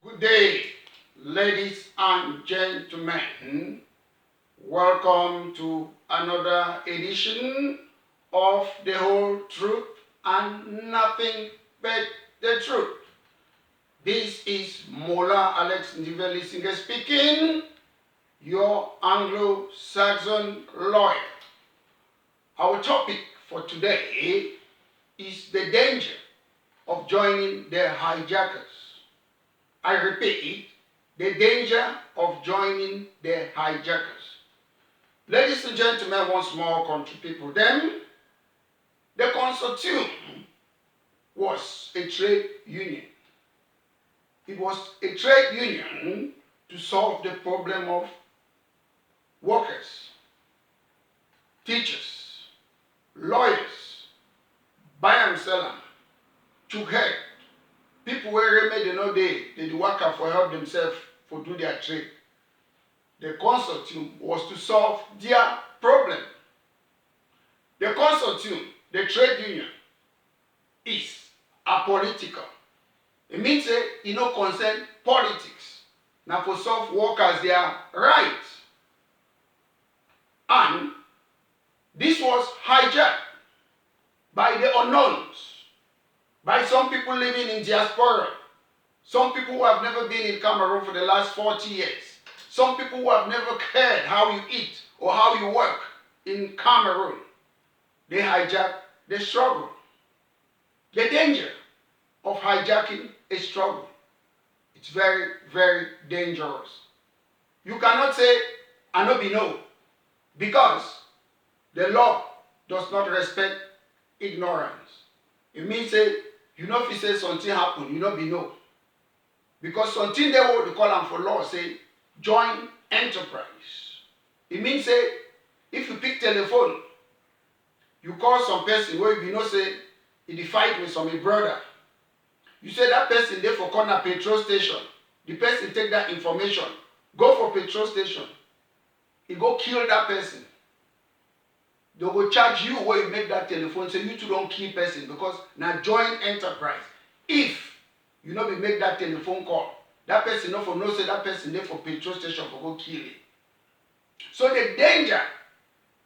Good day, ladies and gentlemen. Welcome to another edition of The Whole Truth and Nothing But the Truth. This is Mola Alex Ndiveli Singer speaking, your Anglo-Saxon lawyer. Our topic for today is the danger of joining the hijackers. I repeat, the danger of joining the hijackers. Ladies and gentlemen, once more, country people, then the consortium was a trade union. It was a trade union to solve the problem of workers, teachers, lawyers, buy and seller, to head. People where they know they work for help themselves for do their trade. The consortium was to solve their problem. The consortium, the trade union, is apolitical. It means it no concern politics. Now for solve workers their rights. And this was hijacked by the unknowns, by some people living in diaspora, some people who have never been in Cameroon for the last 40 years, some people who have never cared how you eat or how you work in Cameroon. They hijack the struggle. The danger of hijacking a struggle. It's very, very dangerous. You cannot say, I no be no, because the law does not respect ignorance. It means say, you know if you say something happen, you know be no. Because something they will call them for law say, joint enterprise. It means say, if you pick telephone, you call some person where you know say, he fight with some brother. You say that person there for corner petrol station. The person take that information, go for petrol station. He go kill that person. They will charge you where you make that telephone, so you two don't kill person because now joint enterprise. If you know we make that telephone call, that person not for no say that person there for petrol station for go kill it. So the danger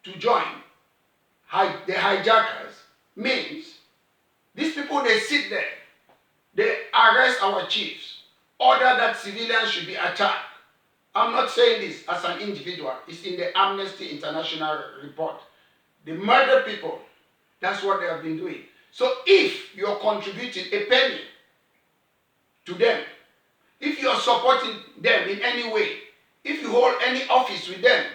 to join the hijackers means these people they sit there, they arrest our chiefs, order that civilians should be attacked. I'm not saying this as an individual, it's in the Amnesty International report. They murder people. That's what they have been doing. So if you're contributing a penny to them, if you're supporting them in any way, if you hold any office with them,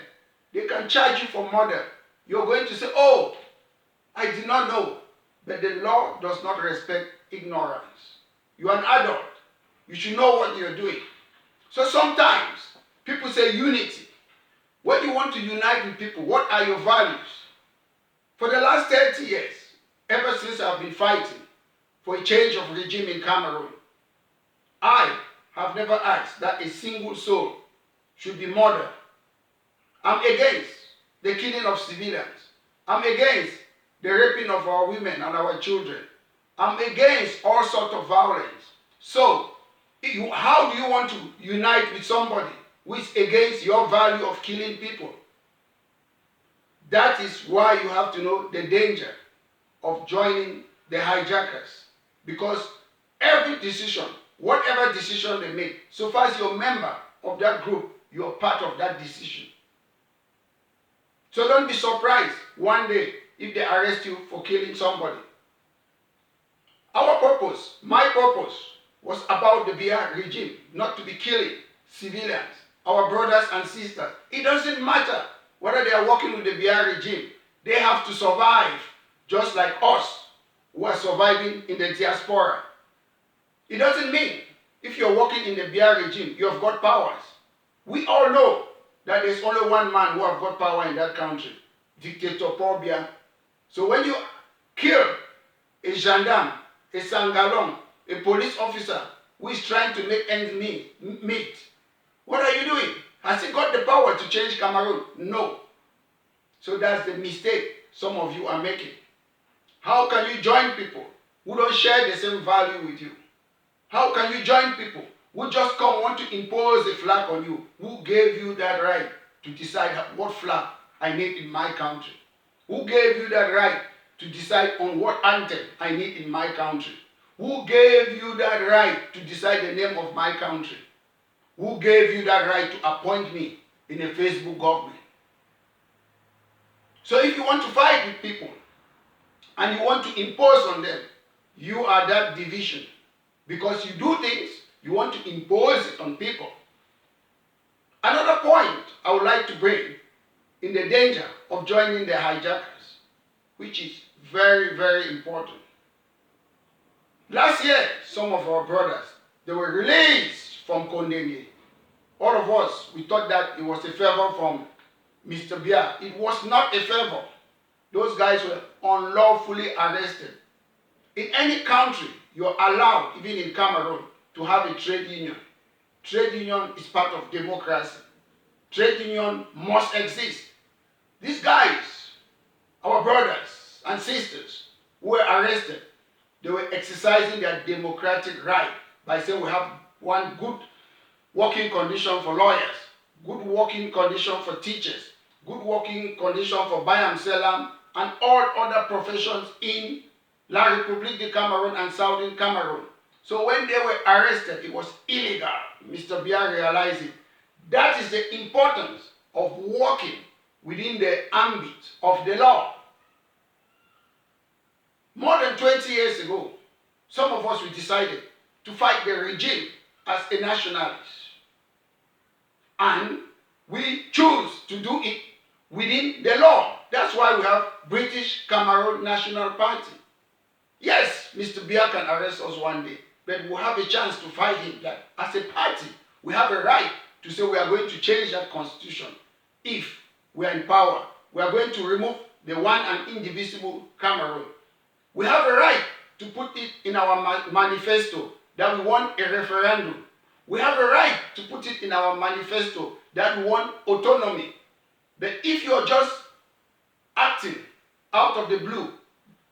they can charge you for murder. You're going to say, oh, I did not know. But the law does not respect ignorance. You're an adult. You should know what you're doing. So sometimes people say unity. When you want to unite with people, what are your values? For the last 30 years, ever since I've been fighting for a change of regime in Cameroon, I have never asked that a single soul should be murdered. I'm against the killing of civilians. I'm against the raping of our women and our children. I'm against all sorts of violence. So, how do you want to unite with somebody who is against your value of killing people? That is why you have to know the danger of joining the hijackers. Because every decision, whatever decision they make, so far as you're a member of that group, you're part of that decision. So don't be surprised one day if they arrest you for killing somebody. Our purpose, my purpose, was about the BR regime, not to be killing civilians, our brothers and sisters. It doesn't matter whether they are working with the BR regime. They have to survive just like us who are surviving in the diaspora. It doesn't mean if you're working in the BR regime, you have got powers. We all know that there's only one man who have got power in that country, Dictator Paul Biya. So when you kill a gendarme, a sangalong, a police officer who is trying to make ends meet, what are you doing? Has he got the power to change Cameroon? No. So that's the mistake some of you are making. How can you join people who don't share the same value with you? How can you join people who just come want to impose a flag on you. Who gave you that right to decide what flag I need in my country? Who gave you that right to decide on what anthem I need in my country? Who gave you that right to decide the name of my country? Who gave you that right to appoint me in a Facebook government? So if you want to fight with people and you want to impose on them, you are that division. Because you do things, you want to impose it on people. Another point I would like to bring in the danger of joining the hijackers, which is very, very important. Last year, some of our brothers, they were released from Condemned. All of us, we thought that it was a favor from Mr. Bia. It was not a favor. Those guys were unlawfully arrested. In any country, you're allowed, even in Cameroon, to have a trade union. Trade union is part of democracy. Trade union must exist. These guys, our brothers and sisters who were arrested, they were exercising their democratic right by saying we have one good working condition for lawyers, good working condition for teachers, good working condition for Bayam Selam and all other professions in La République de Cameroon and Southern Cameroon. So when they were arrested, it was illegal. Mr. Bia realized it. That is the importance of working within the ambit of the law. More than 20 years ago, some of us we decided to fight the regime as a nationalist. And we choose to do it within the law. That's why we have British Cameroon National Party. Yes, Mr. Bia can arrest us one day, but we'll have a chance to fight him that as a party, we have a right to say we are going to change that constitution. If we are in power, we are going to remove the one and indivisible Cameroon. We have a right to put it in our manifesto that we want a referendum. We have a right to put it in our manifesto that we want autonomy. But if you're just acting out of the blue,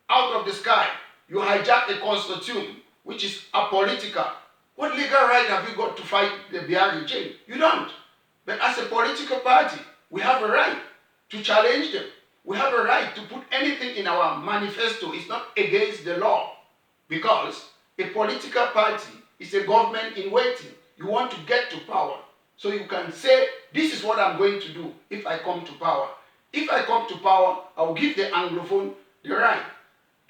out of the sky, you hijack a constitution which is apolitical, what legal right have you got to fight the Bia regime? You don't. But as a political party, we have a right to challenge them. We have a right to put anything in our manifesto. It's not against the law. Because a political party is a government in waiting. You want to get to power. So you can say, this is what I'm going to do if I come to power. If I come to power, I will give the Anglophone the right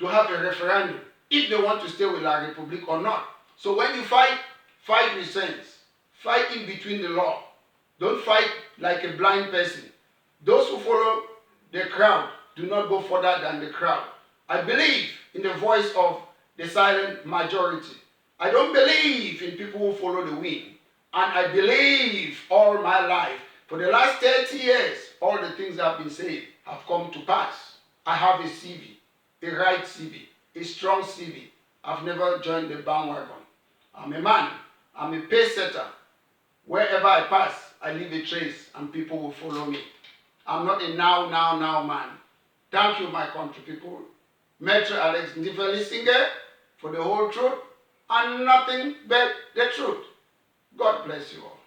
to have a referendum if they want to stay with La République or not. So when you fight, fight with sense. Fight in between the law. Don't fight like a blind person. Those who follow the crowd do not go further than the crowd. I believe in the voice of the silent majority. I don't believe in people who follow the wind. And I believe all my life, for the last 30 years, all the things that have been said have come to pass. I have a CV, a right CV, a strong CV. I've never joined the bandwagon. I'm a man. I'm a pace setter. Wherever I pass, I leave a trace and people will follow me. I'm not a now man. Thank you, my country people. Maître Alex Ndifelisinger for the whole truth and nothing but the truth. God bless you all.